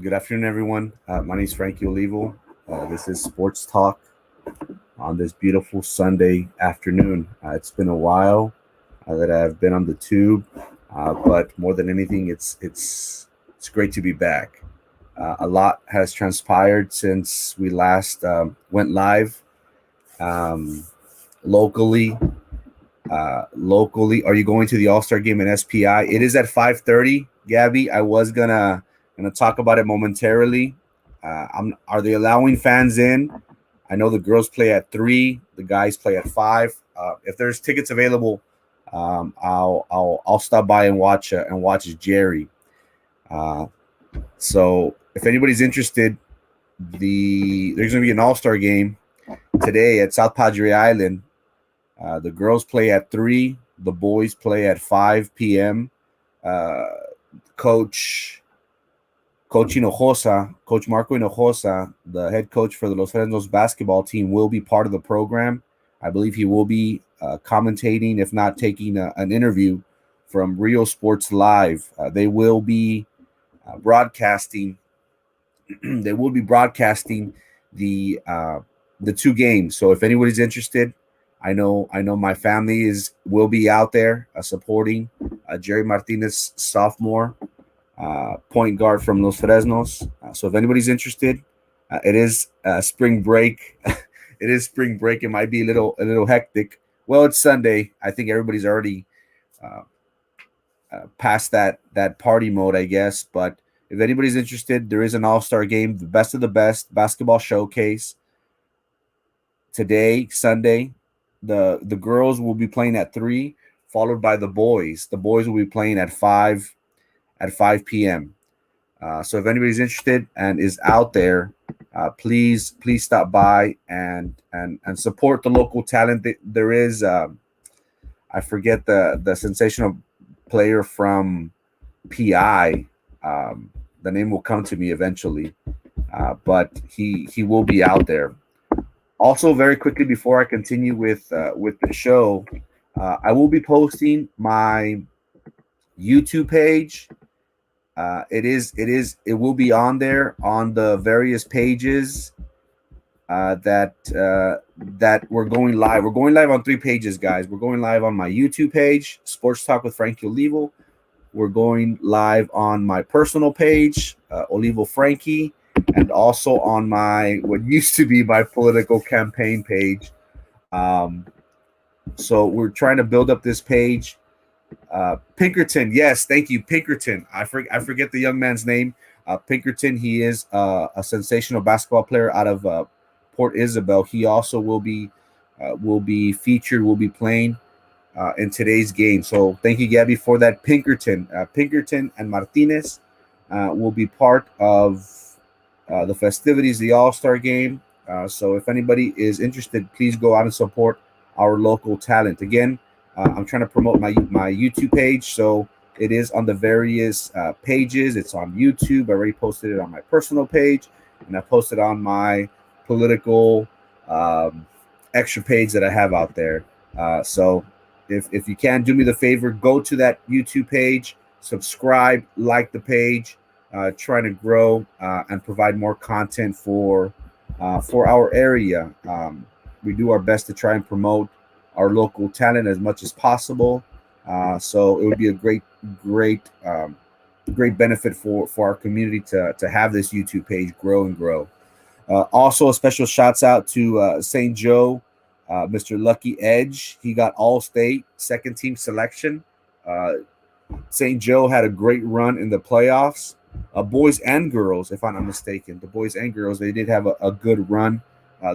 Good afternoon, everyone. My name is Frankie Olivo. This is Sports Talk on this beautiful Sunday afternoon. It's been a while that I've been on the tube, but more than anything, it's great to be back. A lot has transpired since we last went live um, locally. Locally, are you going to the All Star game in SPI? It is at 5:30. Gabby, I was gonna talk about it momentarily. Are they allowing fans in? I know the girls play at 3, the guys play at 5. If there's tickets available, I'll stop by and watch Jerry. Uh, so if anybody's interested, there's gonna be an All Star game today at South Padre Island. The girls play at 3. The boys play at 5 p.m. Uh, Coach Hinojosa, Coach Marco Hinojosa, the head coach for the Los Fresnos basketball team, will be part of the program. I believe he will be commentating, if not taking an interview from Rio Sports Live. They will be broadcasting. They will be broadcasting the two games. So if anybody's interested, I know my family will be out there supporting Jerry Martinez, sophomore point guard from Los Fresnos. So if anybody's interested, it is spring break. It is spring break. It might be a little hectic. Well, it's Sunday. I think everybody's already uh, past that party mode, I guess. But if anybody's interested, there is an All-Star game, the best of the best basketball showcase today, Sunday. The girls will be playing at 3, followed by the boys. The boys will be playing at 5 p.m. So if anybody's interested and is out there, please stop by and support the local talent. There is I forget the sensational player from PI. The name will come to me eventually, but he will be out there. Also, very quickly before I continue with the show, I will be posting my YouTube page. It will be on there on the various pages that we're going live. We're going live on 3 pages, guys. We're going live on my YouTube page, Sports Talk with Frankie Olivo. We're going live on my personal page, Olivo Frankie, and also on my what used to be my political campaign page. Um, so we're trying to build up this page. Pinkerton, yes, thank you, Pinkerton. I forget the young man's name. Pinkerton, he is a sensational basketball player out of Port Isabel. He also will be featured, will be playing in today's game. So thank you, Gabby, for that. Pinkerton and Martinez will be part of the festivities, the All-Star game. So if anybody is interested, please go out and support our local talent. Again, I'm trying to promote my YouTube page, so it is on the various pages. It's on YouTube. I already posted it on my personal page, and I posted on my political extra page that I have out there. So if you can, do me the favor, go to that YouTube page, subscribe, like the page, trying to grow and provide more content for our area. We do our best to try and promote our local talent as much as possible. So it would be a great benefit for our community to have this YouTube page grow and grow. Also, a special shouts out to St. Joe, Mr. Lucky Edge. He got all state second team selection. St. Joe had a great run in the playoffs. Boys and girls, if I'm not mistaken, the boys and girls, they did have a good run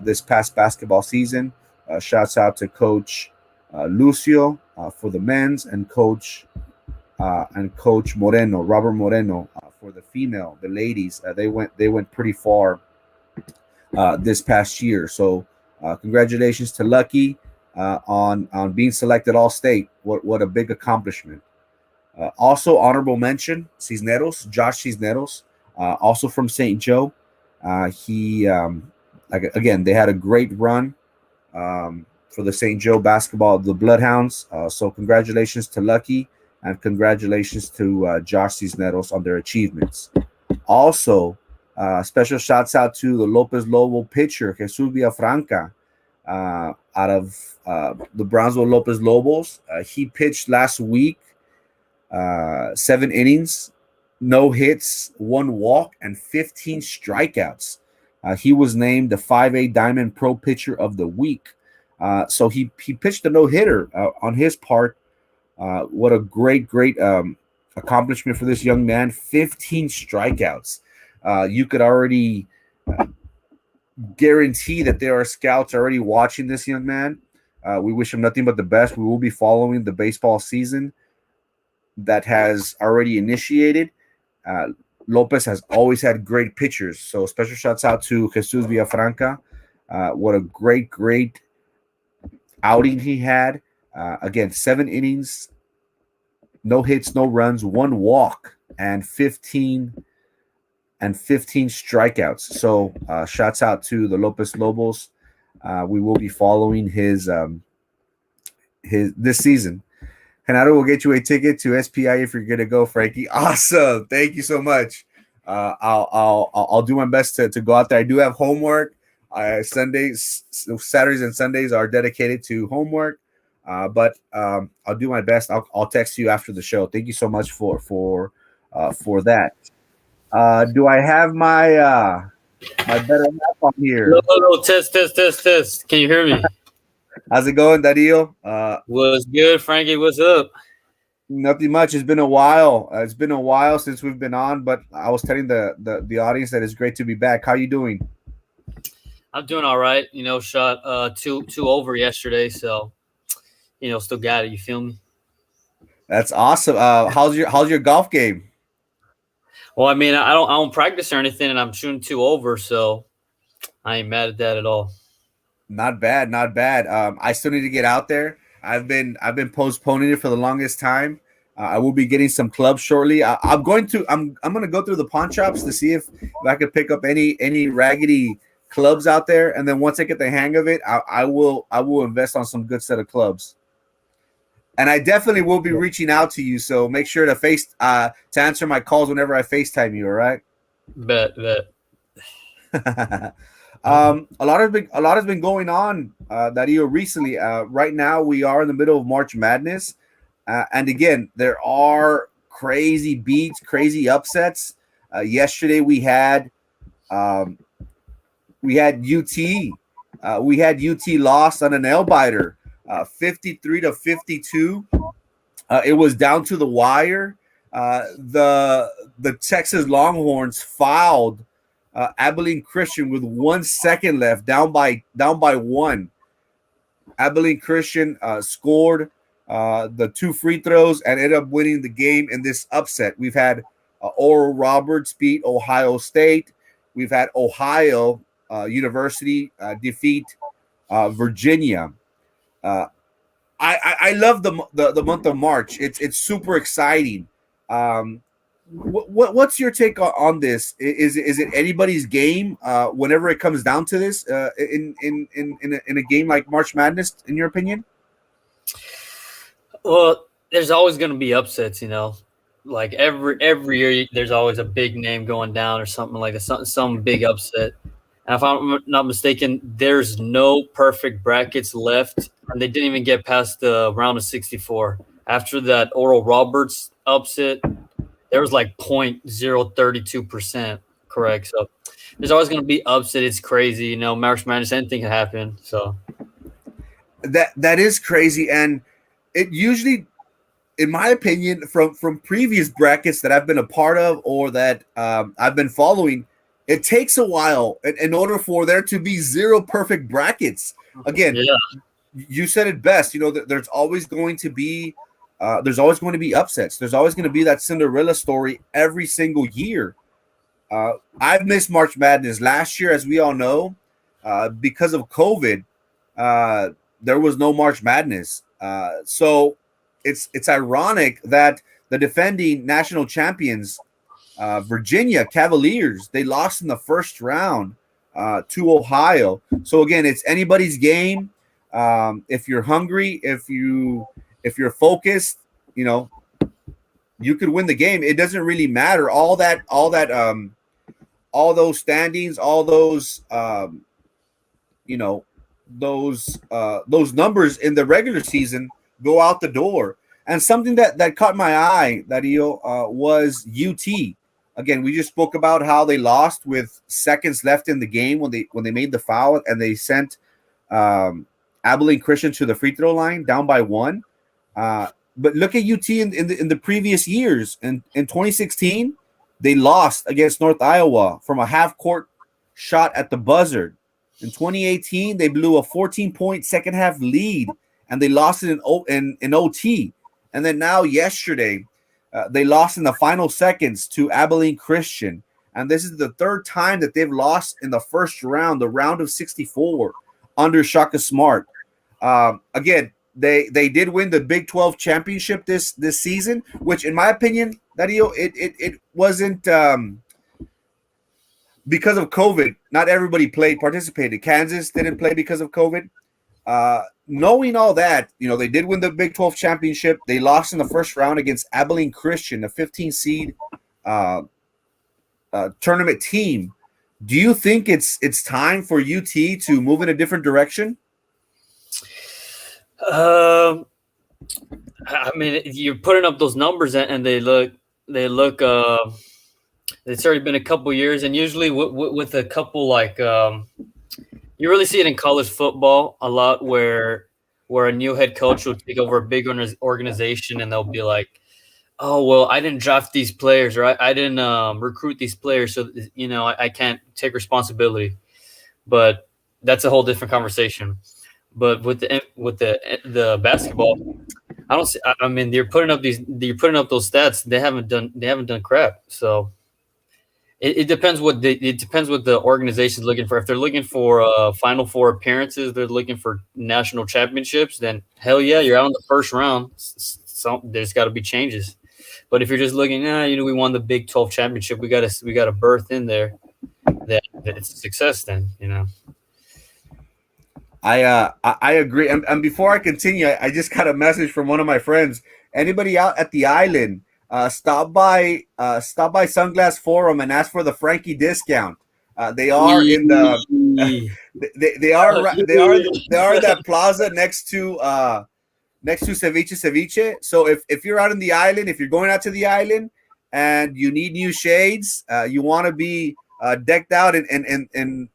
this past basketball season. Shouts out to Coach Lucio for the men's and Coach Moreno, Robert Moreno, for the female, the ladies. They went pretty far this past year. So congratulations to Lucky on being selected all state. What a big accomplishment. Also honorable mention, Josh Cisneros, also from St. Joe. He again, they had a great run for the St. Joe basketball, the Bloodhounds. So congratulations to Lucky and congratulations to Josh Cisneros on their achievements. Also, special shouts out to the Lopez Lobo pitcher, Jesus Villafranca, out of the Brownsville Lopez Lobos. He pitched last week, 7 innings, no hits, 1 walk, and 15 strikeouts. He was named the 5A Diamond Pro Pitcher of the Week. So he pitched a no hitter on his part. What a great accomplishment for this young man. 15 strikeouts. You could already guarantee that there are scouts already watching this young man. We wish him nothing but the best. We will be following the baseball season that has already initiated. Lopez has always had great pitchers. So special shouts out to Jesus Villafranca. What a great outing he had. Again, 7 innings, no hits, no runs, 1 walk, and 15 strikeouts. So shouts out to the Lopez Lobos. We will be following his this season. Genaro will get you a ticket to SPI if you're gonna go, Frankie. Awesome, thank you so much. I'll do my best to go out there. I do have homework. Saturdays and Sundays are dedicated to homework, but I'll do my best. I'll text you after the show. Thank you so much for that. Do I have my better half on here? Hello, test. Can you hear me? How's it going, Dario? What's good, Frankie? What's up? Nothing much. It's been a while. It's been a while since we've been on, but I was telling the audience that it's great to be back. How you doing? I'm doing all right. Shot two over yesterday, so still got it. You feel me? That's awesome. How's your golf game? Well, I mean, I don't practice or anything, and I'm shooting 2 over, so I ain't mad at that at all. Not bad. I still need to get out there. I've been postponing it for the longest time. I will be getting some clubs shortly. I'm going to go through the pawn shops to see if I could pick up any raggedy clubs out there, and then once I get the hang of it, I will invest on some good set of clubs. And I definitely will be reaching out to you, so make sure to answer my calls whenever I FaceTime you. All right? Bet. A lot has been going on, Dario, recently. Right now, we are in the middle of March Madness, and again, there are crazy beats, crazy upsets. Yesterday, we had UT. We had UT lost on a nail biter, 53-52. It was down to the wire. The Texas Longhorns fouled Abilene Christian with 1 second left, down by 1. Abilene Christian scored the 2 free throws and ended up winning the game in this upset. We've had Oral Roberts beat Ohio State. We've had Ohio University defeat Virginia. I love the month of March. It's super exciting. What's your take on this? Is it anybody's game whenever it comes down to this in a game like March Madness, in your opinion? Well, there's always going to be upsets, Like every year, there's always a big name going down or something like that, some big upset. And if I'm not mistaken, there's no perfect brackets left, and they didn't even get past the round of 64. After that Oral Roberts upset, there was like 0.032% correct. So there's always going to be upset. It's crazy, March Madness, anything can happen. So that is crazy, and it usually, in my opinion, from previous brackets that I've been a part of or that I've been following, it takes a while in order for there to be 0 perfect brackets. Again, yeah. You said it best. There's always going to be upsets. There's always going to be that Cinderella story every single year. I've missed March Madness last year, as we all know, because of COVID. There was no March Madness, so it's ironic that the defending national champions, Virginia Cavaliers, they lost in the first round to Ohio. So again, it's anybody's game. If you're hungry, if you're focused, you could win the game. It doesn't really matter. All that all those standings, all those you know those numbers in the regular season go out the door. And something that caught my eye, Dario, was UT. Again, we just spoke about how they lost with seconds left in the game when they made the foul and they sent Abilene Christian to the free throw line down by one. But look at UT in the previous years. In 2016, they lost against North Iowa from a half court shot at the buzzer. In 2018, they blew a 14-point second half lead and they lost it in OT. And then now yesterday, they lost in the final seconds to Abilene Christian. And this is the third time that they've lost in the first round, the round of 64 under Shaka Smart. Again, they did win the Big 12 championship this season, which in my opinion, Dario, it wasn't because of COVID. Not everybody participated. Kansas didn't play because of COVID. Knowing all that, they did win the Big 12 championship. They lost in the first round against Abilene Christian, a 15 seed tournament team. Do you think it's time for UT to move in a different direction? I mean, you're putting up those numbers and they look. It's already been a couple years, and usually with a couple you really see it in college football a lot, where a new head coach will take over a big organization, and they'll be like, "Oh, well, I didn't draft these players, or I didn't recruit these players, so I can't take responsibility." But that's a whole different conversation. But with the basketball, I don't see. I mean, you're putting up those stats. They haven't done crap. So it depends what the organization's looking for. If they're looking for Final Four appearances, they're looking for national championships, then hell yeah, you're out in the first round. So there's got to be changes. But if you're just looking, we won the Big 12 championship, we got a berth in there, that it's a success. Then I agree. And before I continue, I just got a message from one of my friends. Anybody out at the island, stop by Sunglass Forum and ask for the Frankie discount. They are in the they are in that plaza next to Ceviche. So if you're out in the island, if you're going out to the island and you need new shades, you want to be decked out in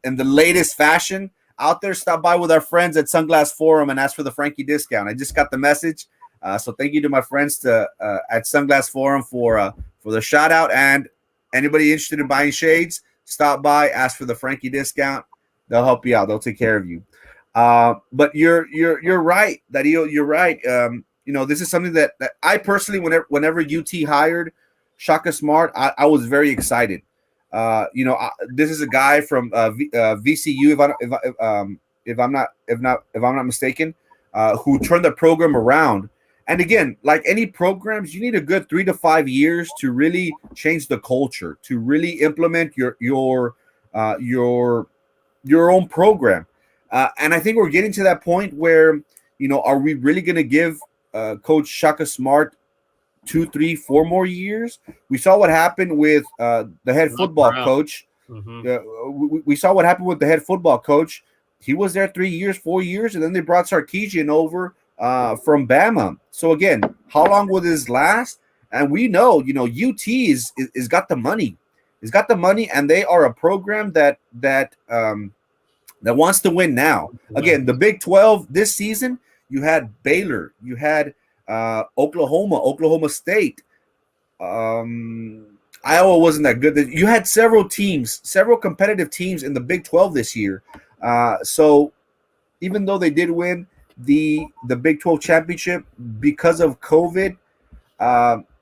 the latest fashion out there, stop by with our friends at Sunglass Forum and ask for the Frankie discount. I just got the message. So thank you to my friends at Sunglass Forum for the shout out. And anybody interested in buying shades, stop by, ask for the Frankie discount. They'll help you out. They'll take care of you. But you're right, Dario. You're right. This is something that I personally, whenever UT hired Shaka Smart, I was very excited. This is a guy from VCU, if I'm not mistaken, who turned the program around. And again, like any programs, you need a good 3 to 5 years to really change the culture, to really implement your own program. And I think we're getting to that point where, are we really going to give Coach Shaka Smart 2, 3, 4 more years? We saw what happened with the head football coach. Mm-hmm. We saw what happened with the head football coach. He was there 3 years, 4 years, and then they brought Sarkisian over from Bama. So again, how long will this last? And we know, UT is got the money. It's got the money, and they are a program that wants to win now. Again, the Big 12 this season, you had Baylor, you had Oklahoma State. Iowa wasn't that good. You had several competitive teams in the Big 12 this year. So even though they did win the Big 12 championship because of COVID,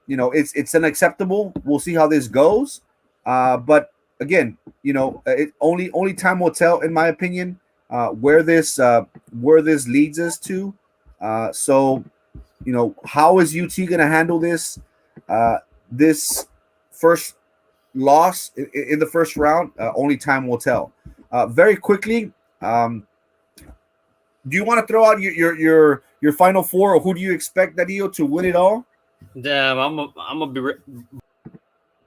it's unacceptable. We'll see how this goes. But again, only time will tell, in my opinion, where this leads us to. So how is UT going to handle this first loss in the first round? Only time will tell. Very quickly, do you want to throw out your Final Four, or who do you expect, Dario, to win it all? Damn, I'm gonna be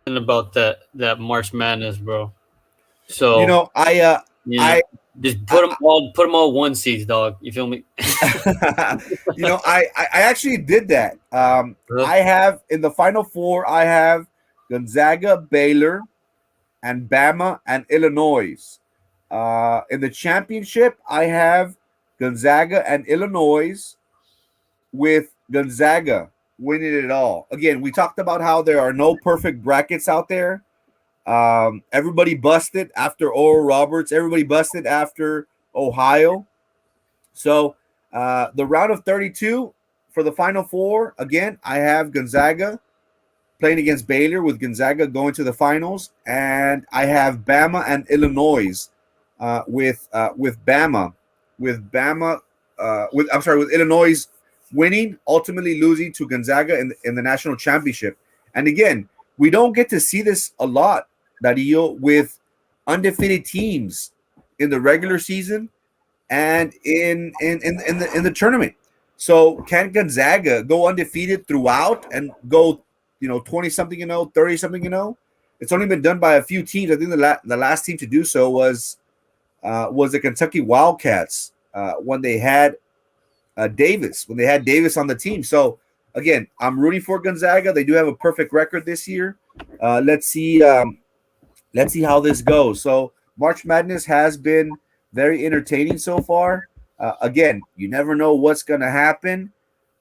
about that March Madness, bro. So you know, I just I, put them all one seeds, dog. You feel me? I actually did that. Uh, I have in the final four, I have Gonzaga, Baylor, and Bama and Illinois. In the championship, I have Gonzaga and Illinois with Gonzaga winning it all. Again, we talked about how there are no perfect brackets out there. Everybody busted after Oral Roberts. Everybody busted after Ohio. So the round of 32 for the Final Four, again, I have Gonzaga playing against Baylor with Gonzaga going to the finals, and I have Bama and Illinois with Bama with Illinois winning, ultimately losing to Gonzaga in the national championship. And again, we don't get to see this a lot, Dario, with undefeated teams in the regular season and in the tournament. So can Gonzaga go undefeated throughout and go 20 something 30 something? It's only been done by a few teams. I think the last team to do so was the Kentucky Wildcats when they had Davis on the team. So again, I'm rooting for Gonzaga. They do have a perfect record this year. Let's see. Let's see how this goes. So March Madness has been very entertaining so far. Again, you never know what's going to happen.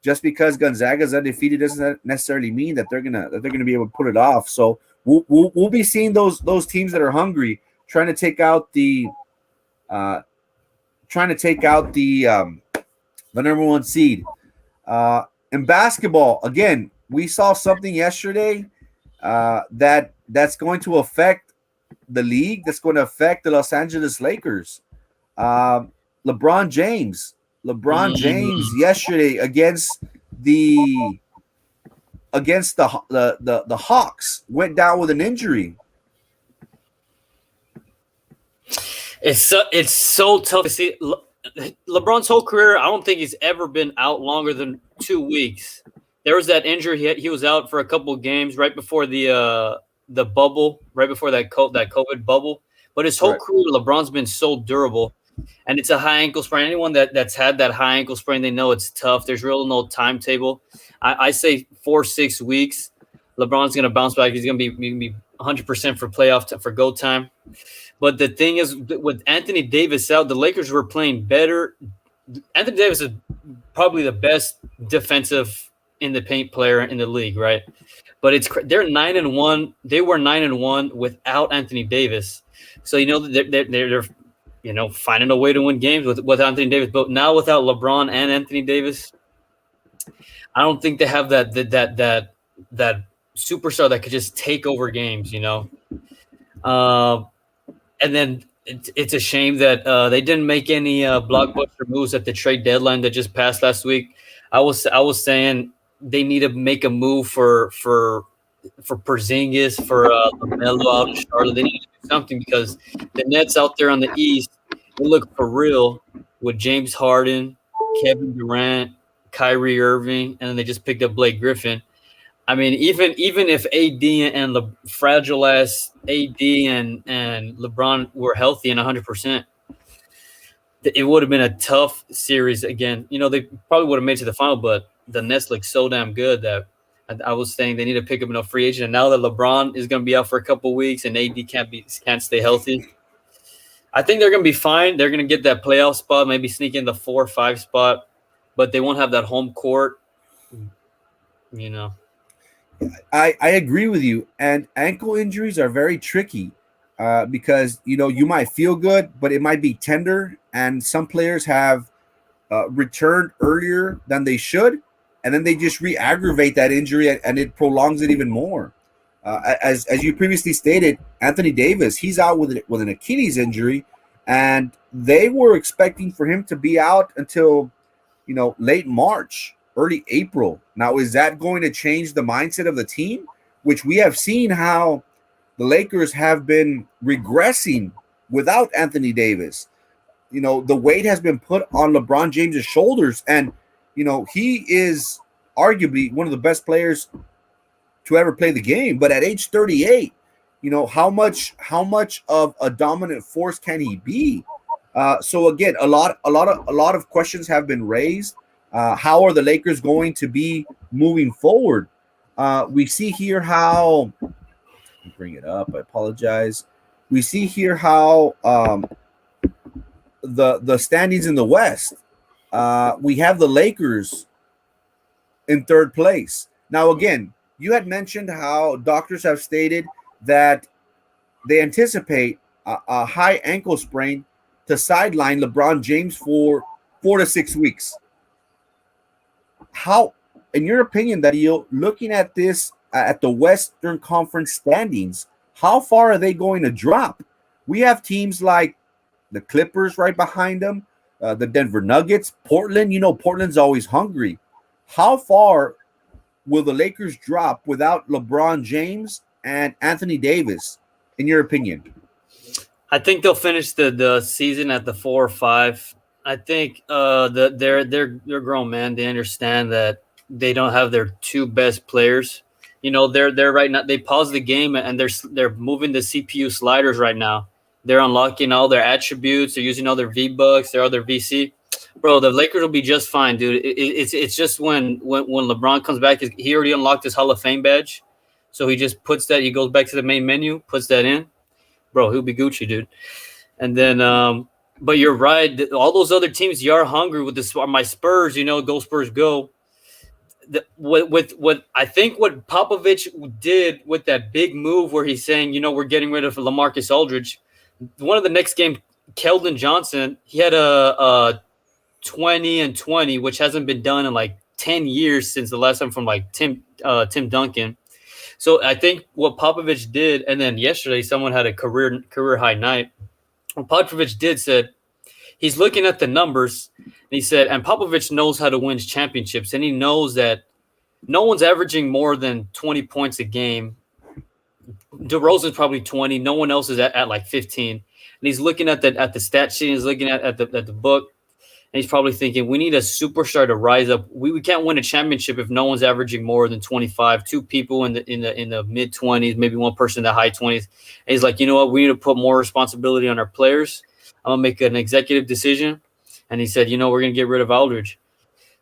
Just because Gonzaga's undefeated doesn't necessarily mean that they're gonna be able to put it off. So we'll be seeing those teams that are hungry trying to take out the the number one seed. In basketball, again, we saw something yesterday that's going to affect the league. That's going to affect the Los Angeles Lakers. Um, LeBron James. LeBron James mm, yesterday the against the Hawks went down with an injury. it's so tough to see. LeBron's whole career, I don't think he's ever been out longer than 2 weeks. There was that injury; he was out for a couple of games right before the bubble, right before that COVID bubble. But his whole Correct. career, LeBron's been so durable, and it's a high ankle sprain. Anyone that's had that high ankle sprain, they know it's tough. There's really no timetable. I say 4-6 weeks. LeBron's gonna bounce back. He's gonna be 100% for playoff for go time. But the thing is, with Anthony Davis out, the Lakers were playing better. Anthony Davis is probably the best defensive in the paint player in the league, right? But they're 9-1. They were 9-1 without Anthony Davis. So they're finding a way to win games with Anthony Davis. But now without LeBron and Anthony Davis, I don't think they have that superstar that could just take over games. Uh, and then it's a shame that they didn't make any blockbuster moves at the trade deadline that just passed last week. I was saying they need to make a move for Porzingis, for LaMelo out in Charlotte. They need to do something because the Nets out there on the East, they look for real with James Harden, Kevin Durant, Kyrie Irving, and then they just picked up Blake Griffin. I mean, even if AD and the fragile ass AD and LeBron were healthy and 100%, it would have been a tough series again. They probably would have made it to the final, but the Nets look so damn good that I was saying they need to pick up enough free agent. And now that LeBron is going to be out for a couple of weeks and AD can't stay healthy, I think they're going to be fine. They're going to get that playoff spot, maybe sneak in the 4 or 5 spot, but they won't have that home court. I agree with you. And ankle injuries are very tricky because you might feel good, but it might be tender. And some players have returned earlier than they should, and then they just re-aggravate that injury, and it prolongs it even more. As you previously stated, Anthony Davis, he's out with an Achilles injury, and they were expecting for him to be out until late March, early April. Now, is that going to change the mindset of the team? Which we have seen how the Lakers have been regressing without Anthony Davis. The weight has been put on LeBron James's shoulders, and he is arguably one of the best players to ever play the game. But at age 38, how much of a dominant force can he be? So again, a lot of questions have been raised. How are the Lakers going to be moving forward? We see here how. Let me bring it up. I apologize. We see here how the standings in the West. We have the Lakers in third place. Now, again, you had mentioned how doctors have stated that they anticipate a high ankle sprain to sideline LeBron James for 4 to 6 weeks. How, in your opinion, Dario, looking at this at the Western Conference standings, how far are they going to drop? We have teams like the Clippers right behind them, the Denver Nuggets, Portland. Portland's always hungry. How far will the Lakers drop without LeBron James and Anthony Davis, in your opinion? I think they'll finish the season at the 4 or 5. I think they're grown men. They understand that they don't have their two best players. They're right now. They paused the game and they're moving the CPU sliders right now. They're unlocking all their attributes. They're using all their V-Bucks, their other VC. Bro, the Lakers will be just fine, dude. It's just when LeBron comes back, he already unlocked his Hall of Fame badge, so he just puts that. He goes back to the main menu, puts that in. Bro, he'll be Gucci, dude. And then, but you're right. All those other teams, you are hungry with this. My Spurs, go Spurs, go. What I think what Popovich did with that big move where he's saying, we're getting rid of LaMarcus Aldridge. One of the next game, Keldon Johnson, he had a 20 and 20, which hasn't been done in like 10 years since the last time from like Tim Duncan. So I think what Popovich did, and then yesterday someone had a career high night. What Popovich did said he's looking at the numbers, and he said, and Popovich knows how to win championships, and he knows that no one's averaging more than 20 points a game. DeRozan's probably 20. No one else is at like 15. And he's looking at the stat sheet. He's looking at the book. And he's probably thinking, we need a superstar to rise up. We can't win a championship if no one's averaging more than 25. Two people in the mid 20s, maybe one person in the high 20s. And he's like, you know what? We need to put more responsibility on our players. I'm gonna make an executive decision. And he said, we're gonna get rid of Aldridge.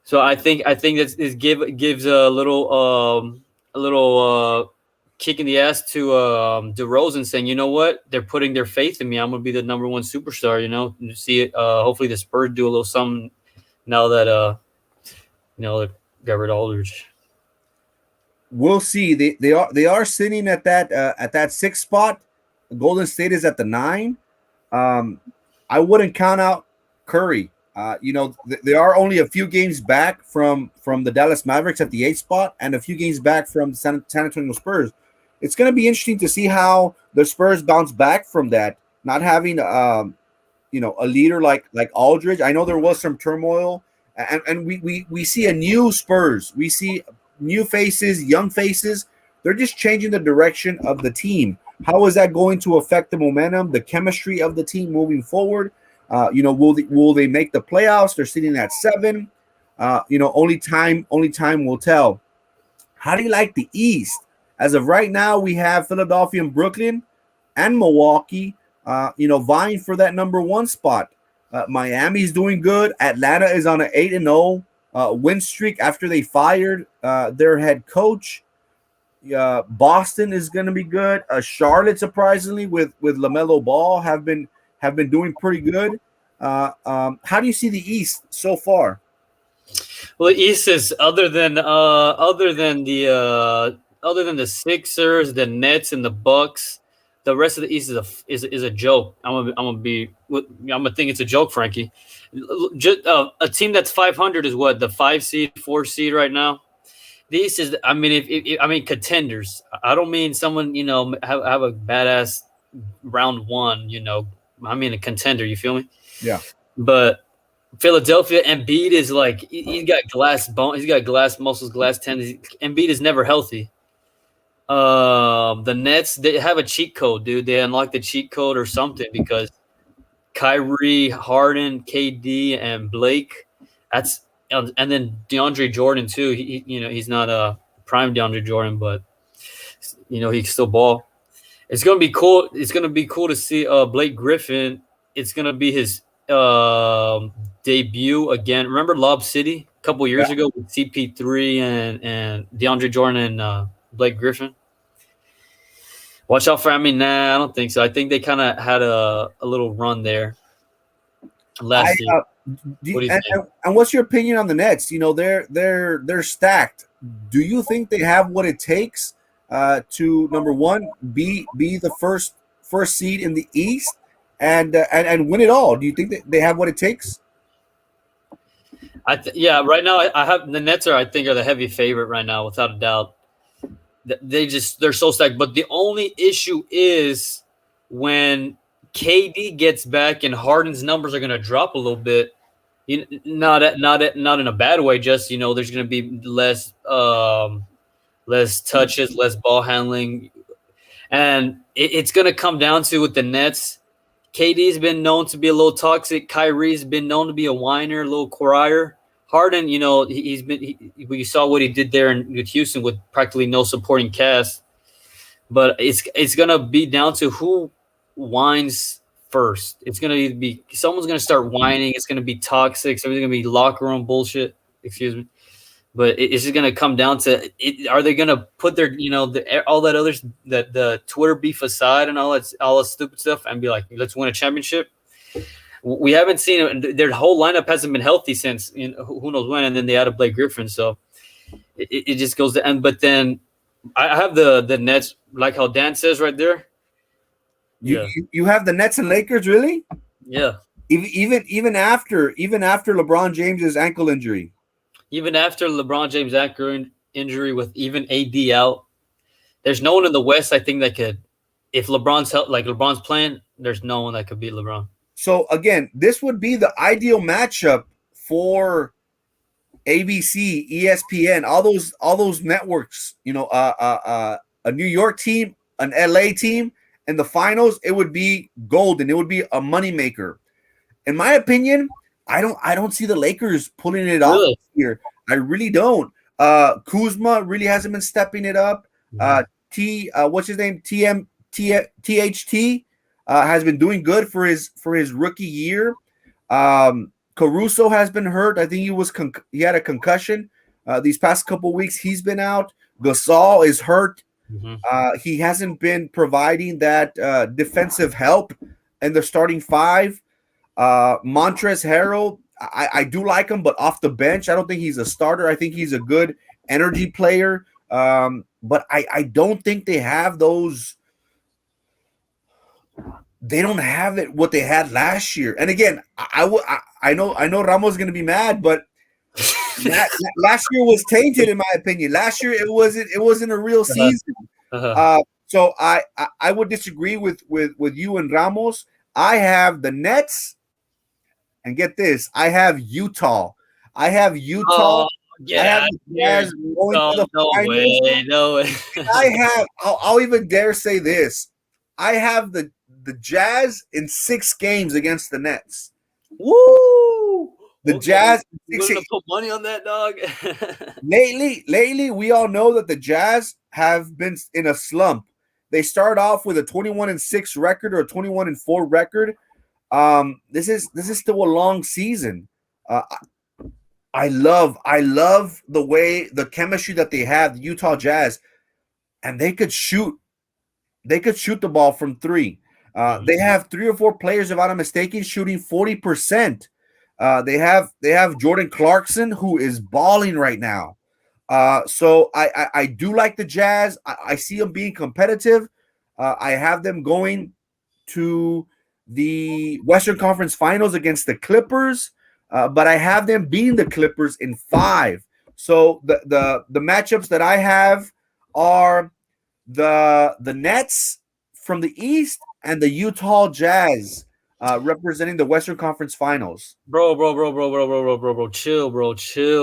So I think that gives a little kick in the ass to DeRozan, saying, you know what? They're putting their faith in me. I'm gonna be the number one superstar. You see it. Hopefully the Spurs do a little something now that they got rid of Aldridge. We'll see. They are sitting at that sixth spot. Golden State is at the 9. I wouldn't count out Curry. They are only a few games back from the Dallas Mavericks at the 8th spot, and a few games back from the San Antonio Spurs. It's going to be interesting to see how the Spurs bounce back from that, not having a leader like Aldridge. I know there was some turmoil, and we see a new Spurs. We see new faces, young faces. They're just changing the direction of the team. How is that going to affect the momentum, the chemistry of the team moving forward? Will they make the playoffs? They're sitting at 7. Only time will tell. How do you like the East? As of right now, we have Philadelphia and Brooklyn and Milwaukee, vying for that number 1 spot. Miami's doing good. Atlanta is on an 8-0 win streak after they fired their head coach. Boston is going to be good. Charlotte, surprisingly, with LaMelo Ball, have been doing pretty good. How do you see the East so far? Well, the East is other than the Sixers, the Nets, and the Bucks. The rest of the East is a joke. I'm gonna think it's a joke, Frankie. Just a team that's 500 is what, the 5 seed, 4 seed right now. The East is, if contenders. I don't mean someone have a badass round 1. I mean a contender. You feel me? Yeah. But Philadelphia, Embiid is like, he's got glass bone. He's got glass muscles, glass tendons. Embiid is never healthy. The Nets, they have a cheat code, dude. They unlocked the cheat code or something, because Kyrie, Harden, KD, and Blake. And then DeAndre Jordan too. He's not a prime DeAndre Jordan, but he can still ball. It's gonna be cool. It's gonna be cool to see Blake Griffin. It's gonna be his debut again. Remember Lob City a couple years ago with CP3 and DeAndre Jordan and Blake Griffin. Watch out for. I mean, nah, I don't think so. I think they kind of had a little run there last year. What do you think? And what's your opinion on the Nets? You know, they're stacked. Do you think they have what it takes to, number one, be the first seed in the East and win it all? Do you think that they have what it takes? Yeah, right now I have the Nets I think are the heavy favorite right now, without a doubt. They're so stacked. But the only issue is when KD gets back and Harden's numbers are going to drop a little bit. Not in a bad way. Just there's going to be less touches, less ball handling, and it's going to come down to with the Nets. KD's been known to be a little toxic. Kyrie's been known to be a whiner, a little crier. Harden, we saw what he did there with Houston with practically no supporting cast. But it's gonna be down to who whines first. It's gonna be someone's gonna start whining. It's gonna be toxic. Everything's gonna be locker room bullshit. Excuse me. But it's just gonna come down to are they gonna put their all that others the Twitter beef aside and all that stupid stuff and be like, let's win a championship. We haven't seen it. Their whole lineup hasn't been healthy since who knows when, and then they added Blake Griffin, so it just goes to end. But then I have the Nets, like how Dan says right there. You have the Nets and Lakers, really? Yeah. Even after LeBron James's ankle injury. Even after LeBron James' ankle injury, with even AD out, there's no one in the West I think that could. If LeBron's playing, there's no one that could beat LeBron. So again, this would be the ideal matchup for ABC, ESPN, all those networks. A New York team, an LA team, in the finals, it would be golden. It would be a moneymaker. In my opinion, I don't see the Lakers pulling it off here. I really don't. Kuzma really hasn't been stepping it up. What's his name? THT has been doing good for his rookie year. Caruso has been hurt. I think he had a concussion these past couple weeks. He's been out. Gasol is hurt. Mm-hmm. He hasn't been providing that defensive help in the starting five. Montrezl Harrell, I do like him, but off the bench, I don't think he's a starter. I think he's a good energy player, but I don't think they have those. They don't have it what they had last year. And again, I know Ramos is going to be mad, but last year was tainted in my opinion. Last year it wasn't a real season. So I would disagree with you and Ramos. I have the Nets, and get this, I have Utah. I have Utah. Yeah, going to the finals. No way. I'll even dare say this. I have the Jazz in 6 games against the Nets. Woo! The Jazz. You're gonna put money on that, dog. lately, we all know that the Jazz have been in a slump. They start off with a 21-6 record or a 21-4 record. This is still a long season. I love the way the chemistry that they have, the Utah Jazz, and they could shoot the ball from 3. They have 3 or 4 players, if I'm not mistaken, shooting 40%. They have Jordan Clarkson, who is balling right now. So I do like the Jazz. I see them being competitive. I have them going to the Western Conference Finals against the Clippers, but I have them beating the Clippers in 5. So the matchups that I have are the Nets from the East and the Utah Jazz representing the Western Conference Finals. Bro, chill,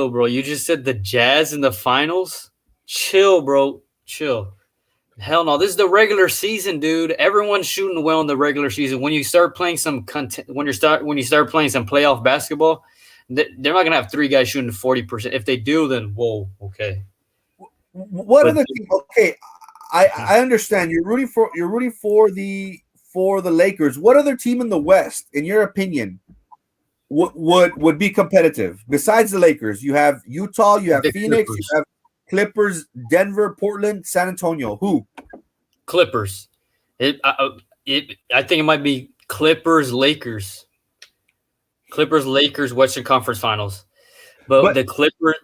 bro. You just said the Jazz in the finals? Chill, bro. Chill. Hell no. This is the regular season, dude. Everyone's shooting well in the regular season. When you start playing some when you start playing some playoff basketball, they're not gonna have 3 guys shooting 40%. If they do, then whoa, okay. What are the teams? Okay, I understand you're rooting for the Lakers. What other team in the West, in your opinion, would be competitive besides the Lakers? You have Utah, you have The Phoenix, you Clippers. have Clippers, Denver, Portland, San Antonio. Who? Clippers. I think it might be Clippers, Lakers. Clippers, Lakers, Western Conference Finals. But But the Clippers,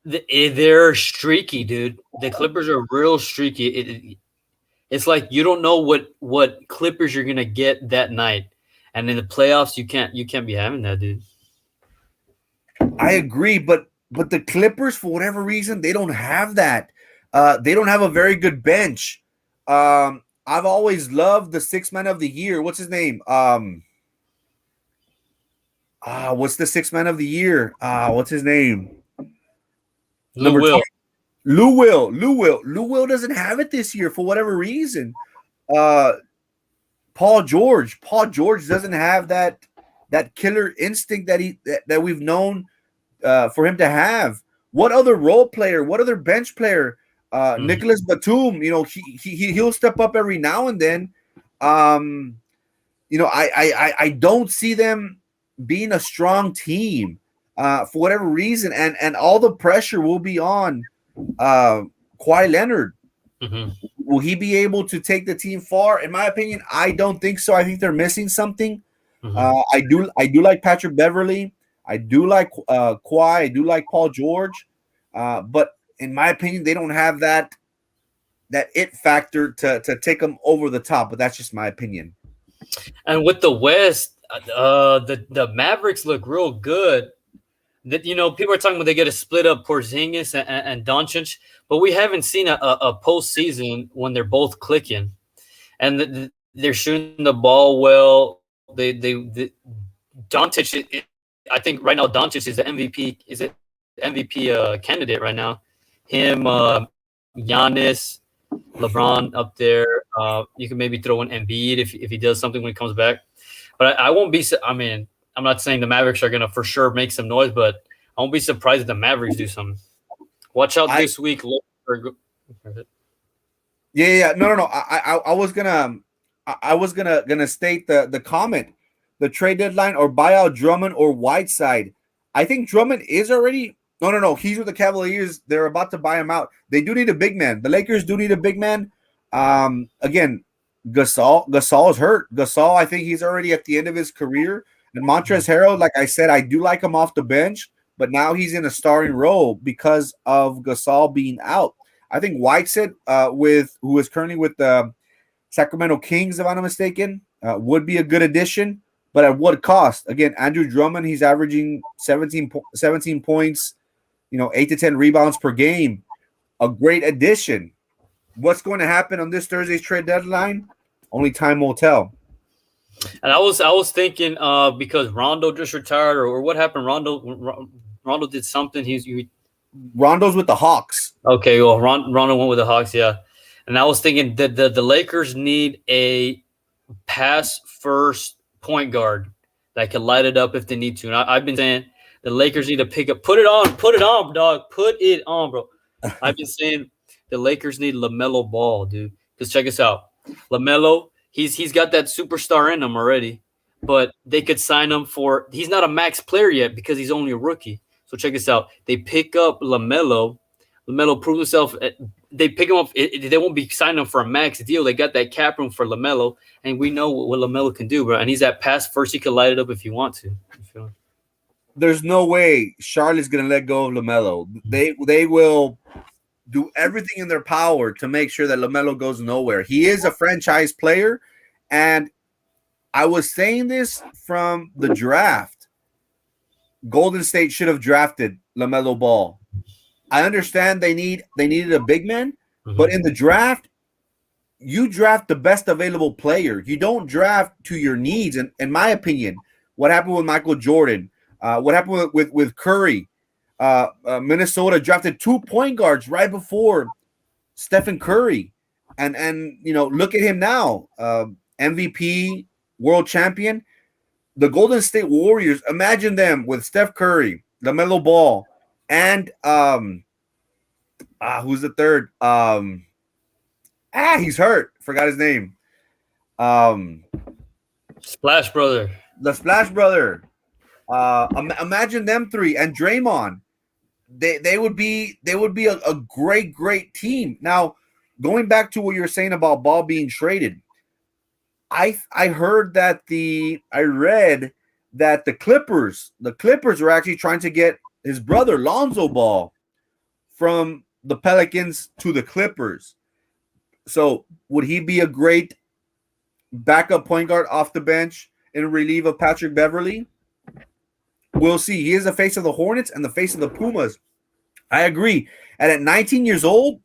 they're streaky, dude. The Clippers are real streaky. It's like you don't know what Clippers you're gonna get that night, and in the playoffs you can't be having that, dude. I agree, but the Clippers, for whatever reason, they don't have that. They don't have a very good bench. I've always loved the six man of the year. What's his name? What's the six man of the year? What's his name? Lou Will. Lou Will doesn't have it this year for whatever reason. Paul George doesn't have that killer instinct that we've known for him to have. What other role player? What other bench player? Nicholas Batum. He'll step up every now and then. I don't see them being a strong team for whatever reason, and all the pressure will be on Kawhi Leonard. Mm-hmm. Will he be able to take the team far? In my opinion, I don't think so. I think they're missing something. Mm-hmm. I do like Patrick Beverly. I do like Kawhi. I do like Paul George. But in my opinion, they don't have that it factor to take them over the top. But that's just my opinion. And with the West, the Mavericks look real good. That people are talking about they get to split up Porzingis and Doncic, but we haven't seen a postseason when they're both clicking, and they're shooting the ball well. They Doncic. I think right now Doncic is the MVP. Is it MVP candidate right now? Him, Giannis, LeBron up there. You can maybe throw in Embiid if he does something when he comes back. But I won't be. I mean, I'm not saying the Mavericks are going to for sure make some noise, but I won't be surprised if the Mavericks do something. Watch out this week. Yeah. No. I was gonna state the comment, the trade deadline or buyout Drummond or Whiteside. I think Drummond is already. No. He's with the Cavaliers. They're about to buy him out. They do need a big man. The Lakers do need a big man. Again, Gasol is hurt. Gasol, I think he's already at the end of his career. And Montrezl Harrell, like I said, I do like him off the bench, but now he's in a starring role because of Gasol being out. I think Whiteside, who is currently with the Sacramento Kings, if I'm not mistaken, would be a good addition. But at what cost? Again, Andrew Drummond, he's averaging 17 points, 8 to 10 rebounds per game. A great addition. What's going to happen on this Thursday's trade deadline? Only time will tell. And I was thinking because Rondo just retired or what happened? Rondo did something. Rondo's with the Hawks. Okay, well Rondo went with the Hawks, yeah. And I was thinking that the Lakers need a pass first point guard that can light it up if they need to. And I've been saying the Lakers need to put it on, dog. Put it on, bro. I've been saying the Lakers need LaMelo Ball, dude. Because check us out. LaMelo, he's got that superstar in him already, but they could sign him for – he's not a max player yet because he's only a rookie. So check this out. They pick up LaMelo. LaMelo proved himself – they pick him up. They won't be signing him for a max deal. They got that cap room for LaMelo, and we know what LaMelo can do, bro. And he's that pass first. He can light it up if you want to. There's no way Charlotte's going to let go of LaMelo. They will – do everything in their power to make sure that LaMelo goes nowhere. He is a franchise player, and I was saying this from the draft. Golden State should have drafted LaMelo Ball. I understand they needed a big man, but in the draft, you draft the best available player. You don't draft to your needs. And in my opinion, what happened with Michael Jordan, what happened with Curry, Minnesota drafted 2 point guards right before Stephen Curry, and look at him now, MVP, world champion. The Golden State Warriors, imagine them with Steph Curry, LaMelo Ball, and who's the third? He's hurt. Forgot his name. Um, Splash Brother. the Splash Brother. Imagine them three and Draymond. They would be a great team. Now, going back to what you were saying about Ball being traded, I heard that I read that the Clippers were actually trying to get his brother Lonzo Ball from the Pelicans to the Clippers. So would he be a great backup point guard off the bench in relief of Patrick Beverly? We'll see. He is the face of the Hornets and the face of the Pumas. I agree. And at 19 years old,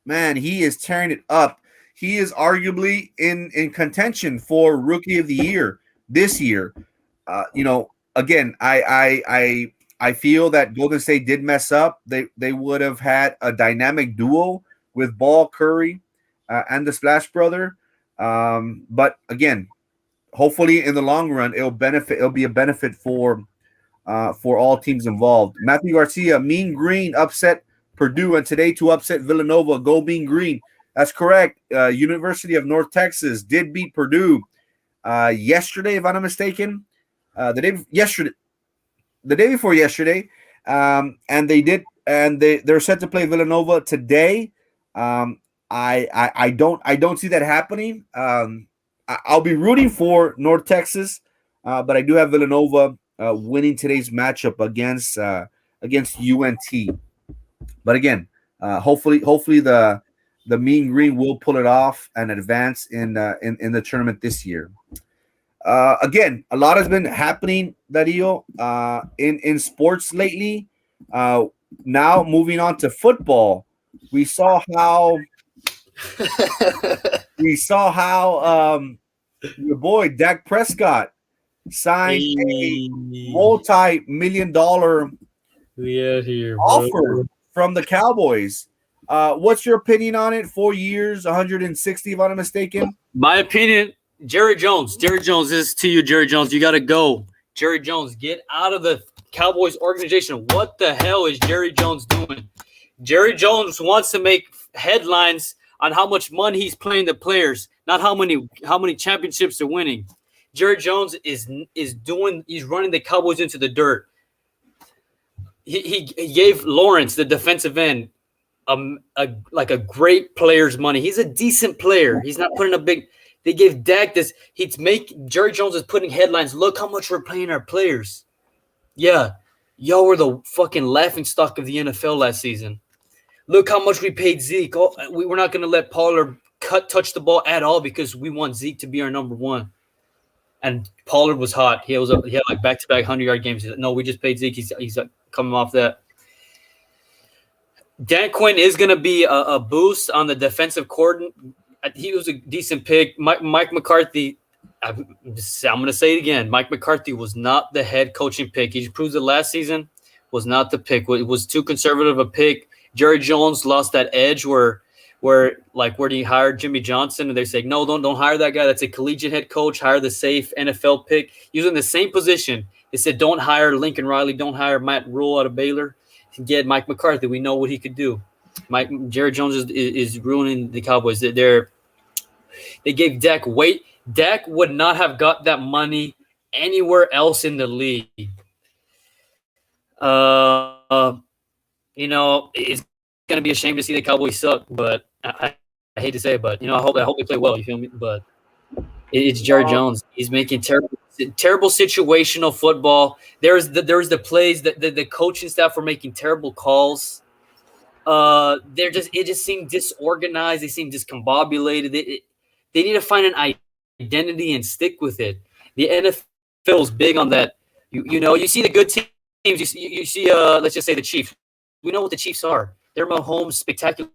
man, he is tearing it up. He is arguably in contention for Rookie of the Year this year. Again, I feel that Golden State did mess up. They would have had a dynamic duo with Ball, Curry, and the Splash Brother. But again, hopefully in the long run, it'll be a benefit for all teams involved. Matthew Garcia, Mean Green upset Purdue, and today to upset Villanova. Go Mean Green. That's correct. University of North Texas did beat Purdue yesterday, if I'm not mistaken. The day before yesterday, and they're set to play Villanova today. I don't see that happening. I'll be rooting for North Texas, but I do have Villanova winning today's matchup against UNT. But again, hopefully the Mean Green will pull it off and advance in the tournament this year. Again, a lot has been happening, Dario, in sports lately. Now moving on to football, we saw how your boy Dak Prescott signed a multi-million-dollar offer from the Cowboys. What's your opinion on it? 4 years, 160, if I'm not mistaken. My opinion, Jerry Jones. Jerry Jones, this is to you, Jerry Jones. You got to go. Jerry Jones, get out of the Cowboys organization. What the hell is Jerry Jones doing? Jerry Jones wants to make headlines on how much money he's paying the players, not how many championships they're winning. Jerry Jones is running the Cowboys into the dirt. He gave Lawrence, the defensive end, a great player's money. He's a decent player. He's not putting a big. They gave Dak this. Jerry Jones is putting headlines. Look how much we're paying our players. Yeah, y'all were the fucking laughingstock of the NFL last season. Look how much we paid Zeke. Oh, we're not going to let Pollard touch the ball at all because we want Zeke to be our number one. And Pollard was hot. He had like back-to-back 100-yard games. No, we just paid Zeke. He's coming off that. Dan Quinn is going to be a boost on the defensive coordinator. He was a decent pick. Mike McCarthy, I'm going to say it again. Mike McCarthy was not the head coaching pick. He proved it last season. Was not the pick. It was too conservative a pick. Jerry Jones lost that edge where do you hire Jimmy Johnson? And they say, no, don't hire that guy. That's a collegiate head coach. Hire the safe NFL pick. Using the same position. They said, don't hire Lincoln Riley. Don't hire Matt Rule out of Baylor. Get Mike McCarthy. We know what he could do. Jerry Jones is ruining the Cowboys. They gave Dak weight. Dak would not have got that money anywhere else in the league. It's going to be a shame to see the Cowboys suck, but I hate to say it, but I hope they play well. You feel me? But it's Jerry Jones. He's making terrible situational football. There's the plays that the coaching staff were making terrible calls. It just seemed disorganized. They seemed discombobulated. They need to find an identity and stick with it. The NFL is big on that. You see the good teams. You see let's just say the Chiefs. We know what the Chiefs are. They're Mahomes' spectacular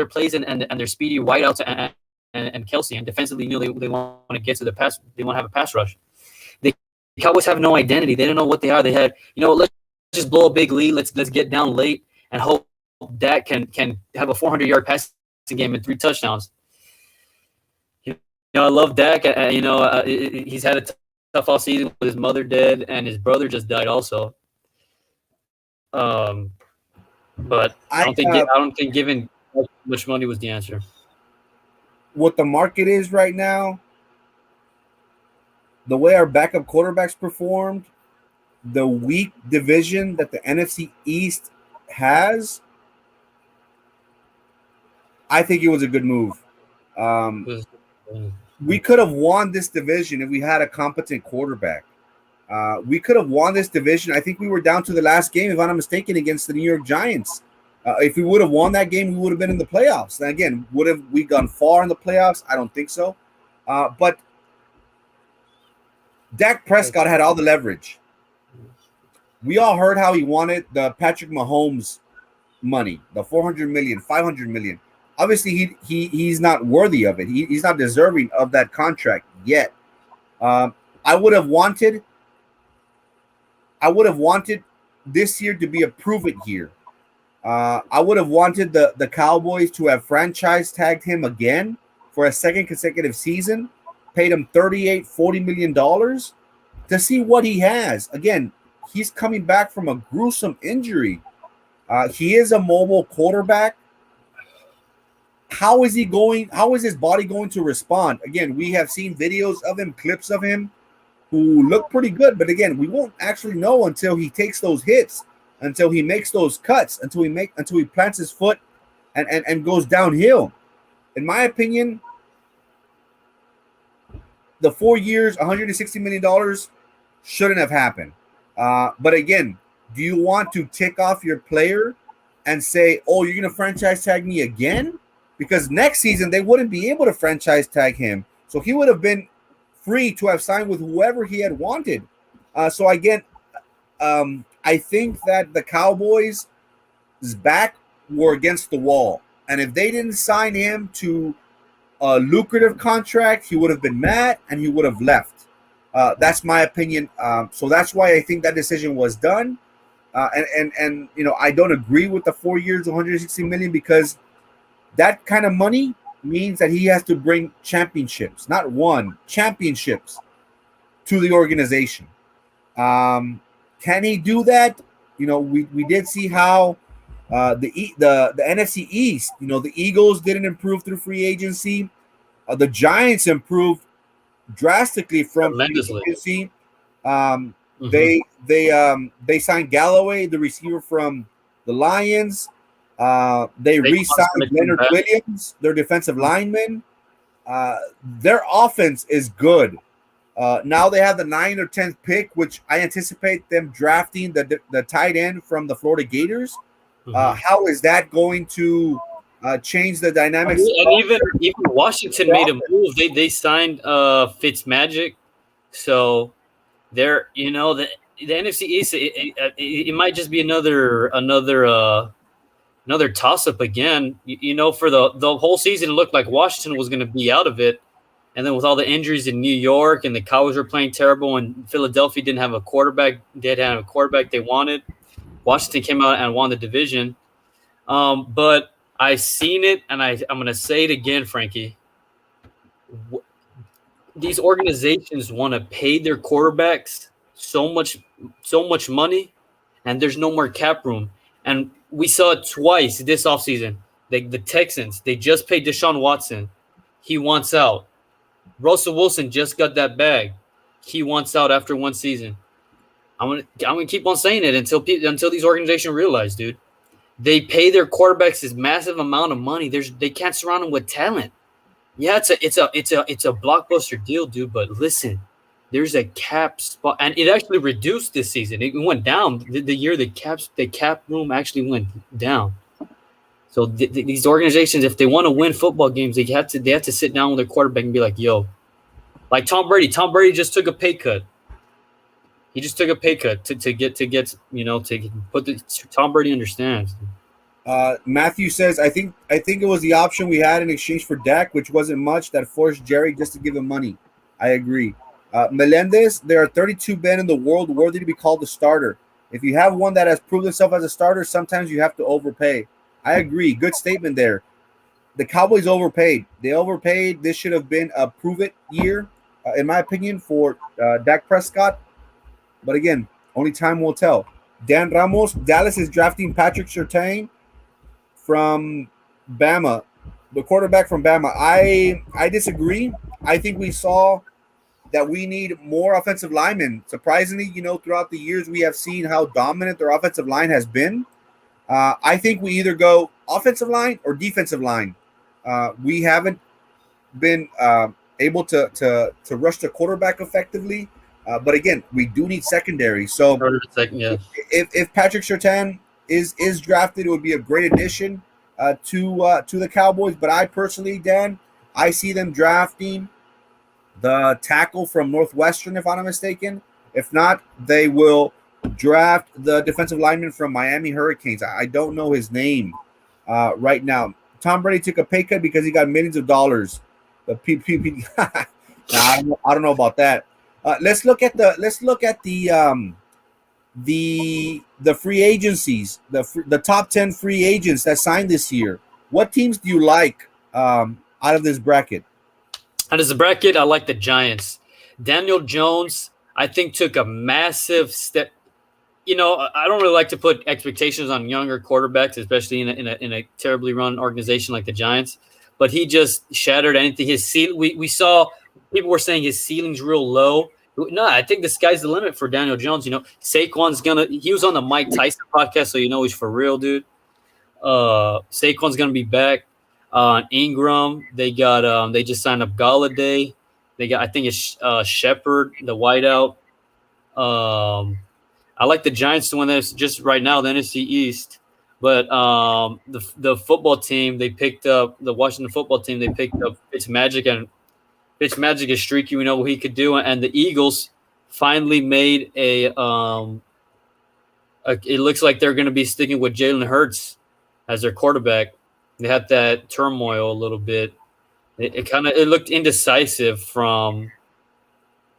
plays and their speedy wideouts and Kelsey. And defensively, they want to get to the pass. They want to have a pass rush. The Cowboys have no identity. They don't know what they are. They had, let's just blow a big lead. Let's get down late and hope Dak can have a 400-yard passing game and 3 touchdowns. I love Dak. He's had a tough all season with his mother dead and his brother just died also. But I don't think giving much money was the answer. what the market is right now, the way our backup quarterbacks performed, the weak division that the NFC East has, I think it was a good move. Was- We could have won this division if we had a competent quarterback. We could have won this division. I think we were down to the last game, if I'm not mistaken, against the New York Giants. If we would have won that game, we would have been in the playoffs. And again, would have we gone far in the playoffs? I don't think so. But Dak Prescott had all the leverage. We all heard how he wanted the Patrick Mahomes money, the 400 million, 500 million. Obviously, he's not worthy of it. He's not deserving of that contract yet. I would have wanted this year to be a prove it year. I would have wanted the Cowboys to have franchise tagged him again for a second consecutive season, paid him $38-40 million to see what he has. Again, he's coming back from a gruesome injury. He is a mobile quarterback. How is he going? How is his body going to respond? Again, we have seen videos of him, clips of him who look pretty good. But again, we won't actually know until he takes those hits, until he makes those cuts, until he plants his foot and goes downhill. In my opinion, the 4 years, $160 million shouldn't have happened. But again, do you want to tick off your player and say, oh, you're going to franchise tag me again? Because next season, they wouldn't be able to franchise tag him. So he would have been free to have signed with whoever he had wanted. So again, I think that the Cowboys' back were against the wall. And if they didn't sign him to a lucrative contract, he would have been mad and he would have left. That's my opinion. So that's why I think that decision was done. And you know, I don't agree with the 4 years, 160 million, because that kind of money means that he has to bring championships, not one, championships to the organization. Can he do that? You know, we did see how the NFC East, you know, the Eagles didn't improve through free agency. The Giants improved drastically from free Tremendously. agency. They signed Galloway, the receiver from the Lions. They re-signed Leonard Williams, their defensive lineman. Their offense is good. Now they have the 9th or 10th pick, which I anticipate them drafting the tight end from the Florida Gators. How is that going to change the dynamics? And even Washington made a move. They signed Fitzmagic, so they're, you know, the NFC East. It might just be another toss up again. You know, for the whole season, it looked like Washington was going to be out of it. And then with all the injuries in New York and the Cowboys were playing terrible and Philadelphia didn't have a quarterback, they didn't have a quarterback they wanted. Washington came out and won the division. But I seen it, and I'm going to say it again, Frankie. These organizations want to pay their quarterbacks so much money, and there's no more cap room. And we saw it twice this offseason. The Texans, they just paid Deshaun Watson. He wants out. Russell Wilson just got that bag. He wants out after one season. I'm gonna keep on saying it until these organizations realize, dude. They pay their quarterbacks this massive amount of money. They can't surround them with talent. Yeah, it's a blockbuster deal, dude. But listen, there's a cap spot, and it actually reduced this season. It went down the year the cap room actually went down. So these organizations, if they want to win football games, they have to sit down with their quarterback and be like, "Yo," like Tom Brady. Tom Brady just took a pay cut. He just took a pay cut to get to put the Tom Brady understands. Matthew says, I think it was the option we had in exchange for Dak, which wasn't much, that forced Jerry just to give him money. I agree. Melendez, there are 32 men in the world worthy to be called a starter. If you have one that has proved himself as a starter, sometimes you have to overpay. I agree. Good statement there. The Cowboys overpaid. They overpaid. This should have been a prove it year, in my opinion, for Dak Prescott. But again, only time will tell. Dan Ramos, Dallas is drafting Patrick Surtain from Bama. the quarterback from Bama. I disagree. I think we saw that we need more offensive linemen. Surprisingly, throughout the years we have seen how dominant their offensive line has been. I think we either go offensive line or defensive line. We haven't been able to rush the quarterback effectively. But again, we do need secondary. So Or second, yeah. if Patrick Surtain is drafted, it would be a great addition to the Cowboys. But I personally, Dan, I see them drafting the tackle from Northwestern, if I'm not mistaken. If not, they will draft the defensive lineman from Miami Hurricanes. I don't know his name right now. Tom Brady took a pay cut because he got millions of dollars. The PPP. I don't know about that. Let's look at the free agencies, the top 10 free agents that signed this year. What teams do you like out of this bracket? Out of the bracket, I like the Giants. Daniel Jones, I think, took a massive step. I don't really like to put expectations on younger quarterbacks, especially in a terribly run organization like the Giants. But he just shattered anything. We saw people were saying his ceiling's real low. No, I think the sky's the limit for Daniel Jones. Saquon's he was on the Mike Tyson podcast, so he's for real, dude. Saquon's gonna be back. Ingram, they just signed up Galladay. They got, I think it's Shepard, the wideout. I like the Giants to win this just right now, the NFC East. But the football team, they picked up the Washington football team. They picked up Fitzmagic, and Fitzmagic is streaky. We know what he could do. And the Eagles finally made it looks like they're going to be sticking with Jalen Hurts as their quarterback. They had that turmoil a little bit. It looked indecisive from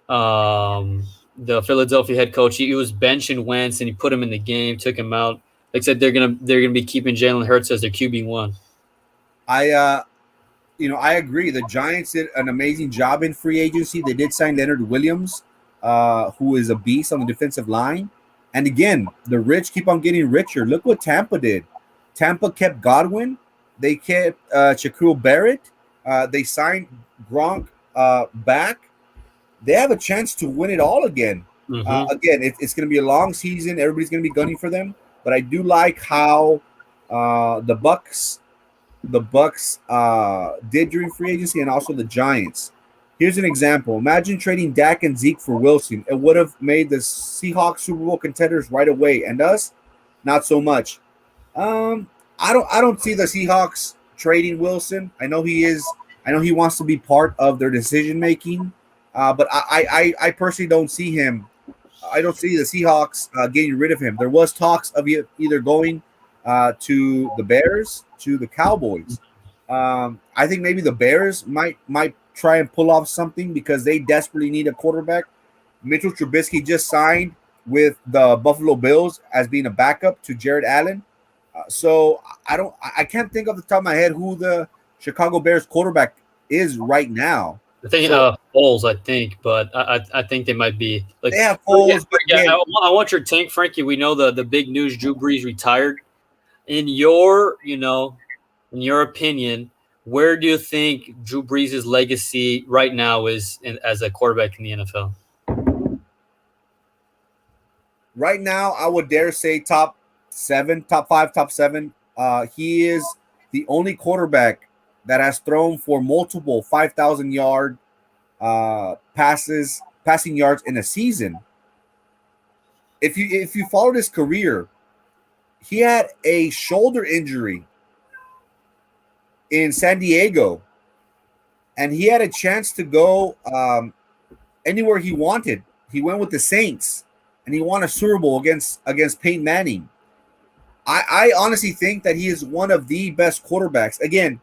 the Philadelphia head coach. He was benching Wentz and he put him in the game, took him out. Like I said, they're gonna be keeping Jalen Hurts as their QB1. I agree. The Giants did an amazing job in free agency. They did sign Leonard Williams, who is a beast on the defensive line. And again, the rich keep on getting richer. Look what Tampa did. Tampa kept Godwin. They kept Shaquille Barrett. They signed Gronk back. They have a chance to win it all again. Mm-hmm. Again, it's going to be a long season. Everybody's going to be gunning for them. But I do like how the Bucks did during free agency, and also the Giants. Here's an example. Imagine trading Dak and Zeke for Wilson. It would have made the Seahawks Super Bowl contenders right away, and us, not so much. I don't see the Seahawks trading Wilson. I know he wants to be part of their decision making, but I personally don't see him. I don't see the Seahawks getting rid of him. There was talks of either going to the Bears, to the Cowboys. I think maybe the Bears might try and pull off something because they desperately need a quarterback. Mitchell Trubisky just signed with the Buffalo Bills as being a backup to Jared Allen. So I can't think off the top of my head who the Chicago Bears quarterback is right now. I think Foles, I think, but I think they might be like they have Foles. I want your take, Frankie. We know the big news: Drew Brees retired. In your opinion, where do you think Drew Brees' legacy right now is as a quarterback in the NFL? Right now, I would dare say top 7, top 5, top 7. He is the only quarterback that has thrown for multiple 5,000-yard passing yards in a season. If you followed his career, he had a shoulder injury in San Diego, and he had a chance to go anywhere he wanted. He went with the Saints, and he won a Super Bowl against Peyton Manning. I honestly think that he is one of the best quarterbacks. Again,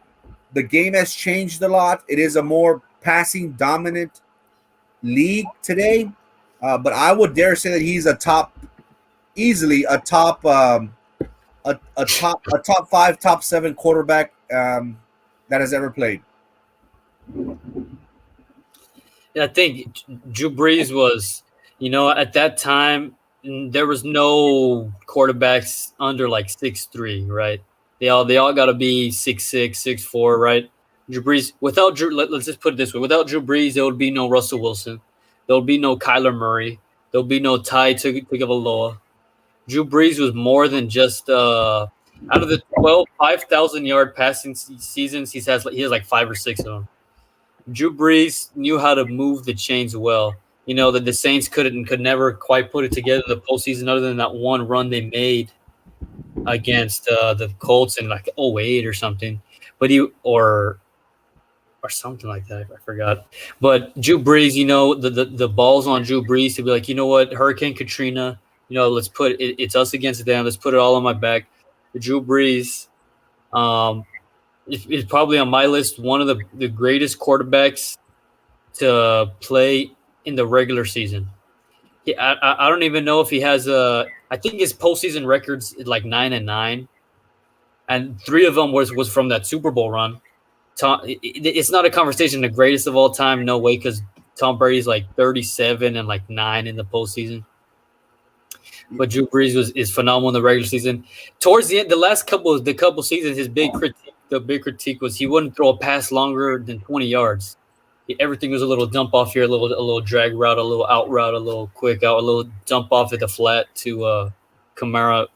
the game has changed a lot. It is a more passing dominant league today, but I would dare say that he's easily a top 5, top 7 quarterback that has ever played. Yeah, I think Drew Brees was, at that time there was no quarterbacks under like 6'3", right? They all got to be 6'6", 6'4", right? Drew Brees without Drew. Let's just put it this way: without Drew Brees, there would be no Russell Wilson. There would be no Kyler Murray. There would be no Ty Tagovailoa. Drew Brees was more than just out of the 5,000-yard passing seasons, he has like 5 or 6 of them. Drew Brees knew how to move the chains well. You know that the Saints could never quite put it together in the postseason, other than that one run they made against the Colts in like '08 or something. But or something like that. I forgot. But Drew Brees, the balls on Drew Brees to be like, you know what, Hurricane Katrina, let's put it's us against them. Let's put it all on my back. Drew Brees is probably on my list one of the greatest quarterbacks to play in the regular season. I don't even know if he has I think his postseason records is like 9-9, and 3 of them was from that Super Bowl run. It's not a conversation the greatest of all time, no way, because Tom Brady's like 37 and like 9 in the postseason. But Drew Brees is phenomenal in the regular season. Towards the end, the couple seasons, the big critique was he wouldn't throw a pass longer than 20 yards. Everything was a little dump off here, a little drag route, a little out route, a little quick out, a little dump off at the flat to Kamara.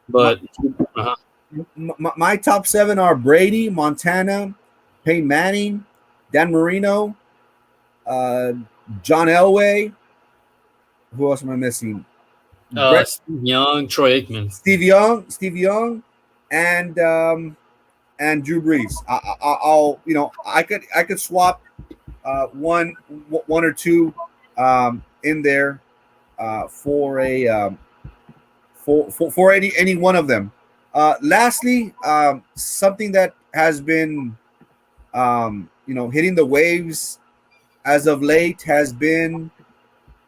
But my top 7 are Brady, Montana, Peyton Manning, Dan Marino, John Elway. Who else am I missing? Steve Young, Troy Aikman, Steve Young, and Drew Brees. I could swap one or two in there for any one of them. Lastly, something that has been hitting the waves as of late has been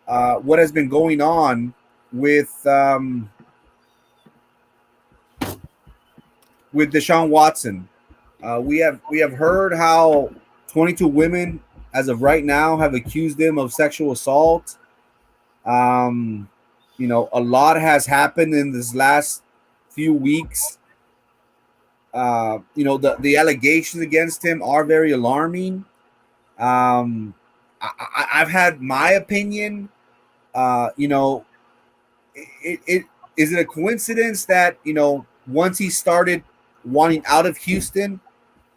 what has been going on with Deshaun Watson. We have heard how 22 women, as of right now, have accused him of sexual assault. A lot has happened in this last few weeks. The allegations against him are very alarming. I've had my opinion. Is it a coincidence that once he started wanting out of Houston,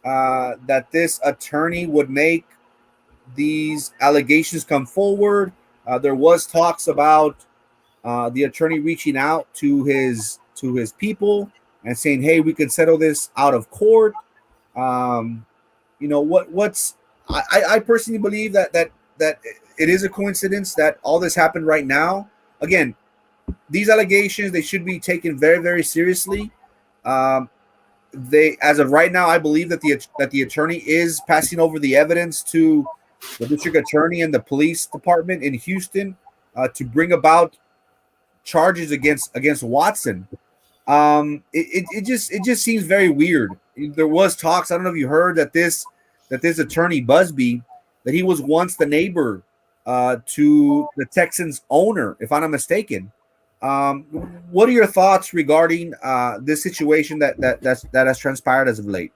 that this attorney would make these allegations come forward? There was talks about the attorney reaching out to his people and saying, "Hey, we can settle this out of court." I personally believe that it is a coincidence that all this happened right now. Again, these allegations, they should be taken very, very seriously. As of right now, I believe that the attorney is passing over the evidence to the district attorney and the police department in Houston to bring about charges against Watson. It just seems very weird. There was talks. I don't know if you heard that this attorney Busby, that he was once the neighbor to the Texans owner, if I'm not mistaken. What are your thoughts regarding this situation that has transpired as of late?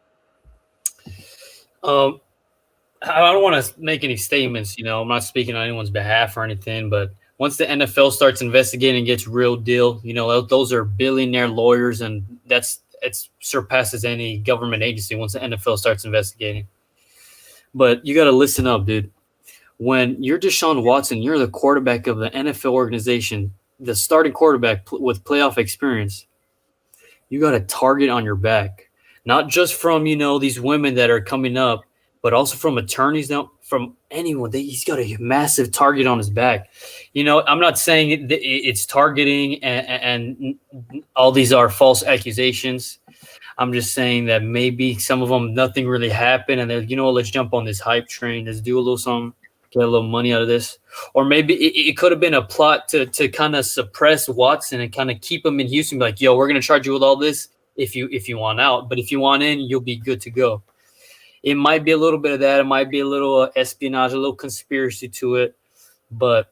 I don't want to make any statements. I'm not speaking on anyone's behalf or anything, but once the NFL starts investigating and gets real deal, those are billionaire lawyers, and it surpasses any government agency once the NFL starts investigating. But you got to listen up, dude. When you're Deshaun Watson, you're the quarterback of the NFL organization, the starting quarterback with playoff experience. You got a target on your back, not just from these women that are coming up, but also from attorneys, from anyone. He's got a massive target on his back. I'm not saying it's targeting and all these are false accusations. I'm just saying that maybe some of them, nothing really happened, and they're, let's jump on this hype train. Let's do a little something, get a little money out of this. Or maybe it could have been a plot to kind of suppress Watson and kind of keep him in Houston. Be like, yo, we're going to charge you with all this if you want out. But if you want in, you'll be good to go. It might be a little bit of that. It might be a little espionage, a little conspiracy to it. But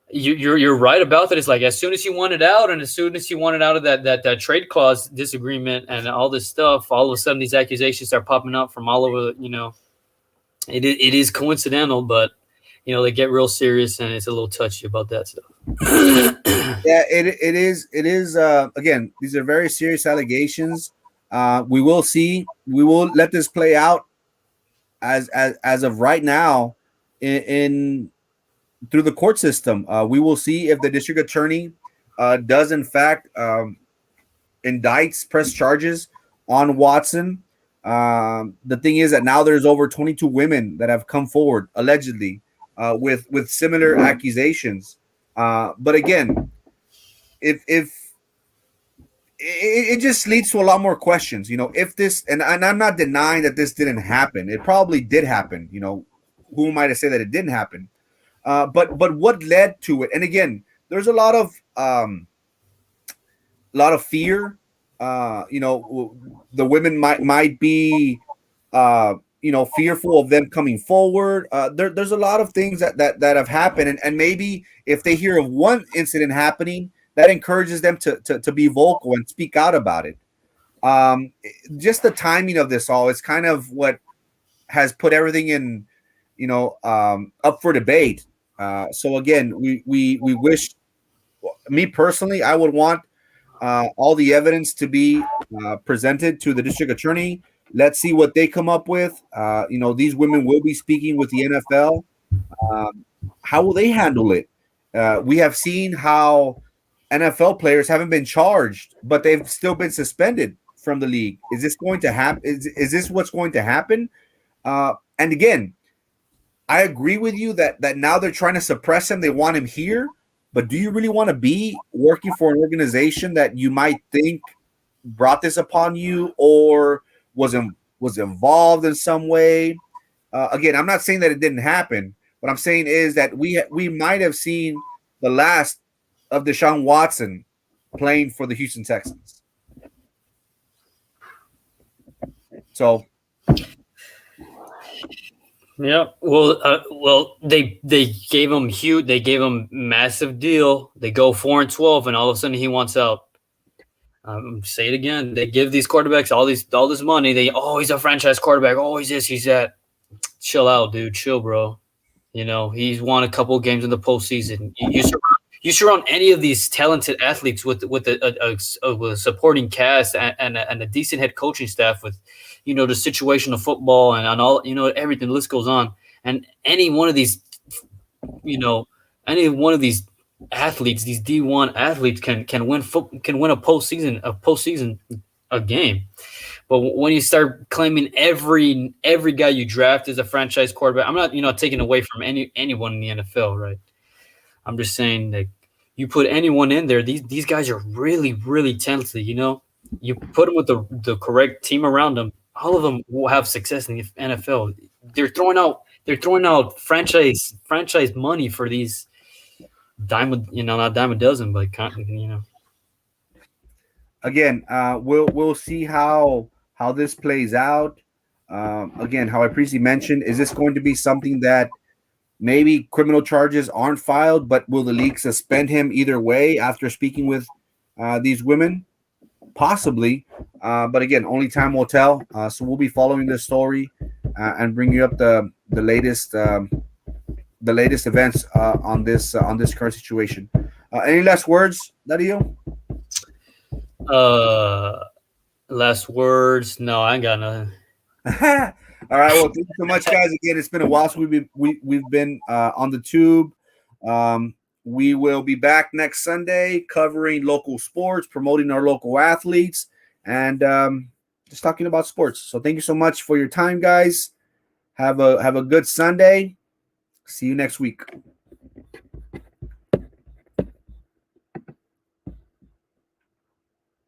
You're right about that. It's like as soon as he wanted out, and as soon as he wanted out of that trade clause disagreement and all this stuff, all of a sudden these accusations start popping up from all over. It is coincidental, but they get real serious, and it's a little touchy about that stuff. Yeah, it is again, these are very serious allegations. We will see. We will let this play out as of right now in through the court system. We will see if the district attorney does in fact indicts, press charges on Watson. The thing is that now there's over 22 women that have come forward allegedly with similar accusations. But again, if it just leads to a lot more questions, if this, and I'm not denying that this didn't happen. It probably did happen. Who am I to say that it didn't happen? But what led to it? And again, there's a lot of fear. The women might be fearful of them coming forward. There's a lot of things that have happened, and maybe if they hear of one incident happening, that encourages them to be vocal and speak out about it. Just the timing of this all is kind of what has put everything in, up for debate. So again, we wish, me personally, I would want all the evidence to be presented to the district attorney. Let's see what they come up with. These women will be speaking with the NFL. How will they handle it? We have seen how NFL players haven't been charged, but they've still been suspended from the league. Is this going to happen? Is this what's going to happen? And again, I agree with you that now they're trying to suppress him. They want him here. But do you really want to be working for an organization that you might think brought this upon you or was involved in some way? Again, I'm not saying that it didn't happen. What I'm saying is that we might have seen the last of Deshaun Watson playing for the Houston Texans. So, yeah. Well, they gave him huge. They gave him massive deal. They go 4-12, and all of a sudden he wants out. Say it again. They give these quarterbacks all this money. He's a franchise quarterback. Oh, he's this, he's that. Chill out, dude. Chill, bro. He's won a couple of games in the postseason. You surround any of these talented athletes with a supporting cast and a decent head coaching staff with, the situational football and on all, everything. The list goes on. And any one of these athletes, these D1 athletes can win a postseason game. But when you start claiming every guy you draft is a franchise quarterback, I'm not taking away from anyone in the NFL, right? I'm just saying that you put anyone in there, these guys are really, really talented. You put them with the correct team around them, all of them will have success in the NFL. They're throwing out franchise money for these not dime a dozen, but Again, we'll see how this plays out. Again, how I previously mentioned, is this going to be something that maybe criminal charges aren't filed, but will the league suspend him either way after speaking with these women? Possibly, but again, only time will tell. So we'll be following this story and bring you up the latest events on this current situation. Any last words, Dario? Last words? No, I ain't got nothing. All right. Well, thank you so much, guys. Again, it's been a while since we've been on the tube. We will be back next Sunday covering local sports, promoting our local athletes, and just talking about sports. So thank you so much for your time, guys. Have a good Sunday. See you next week.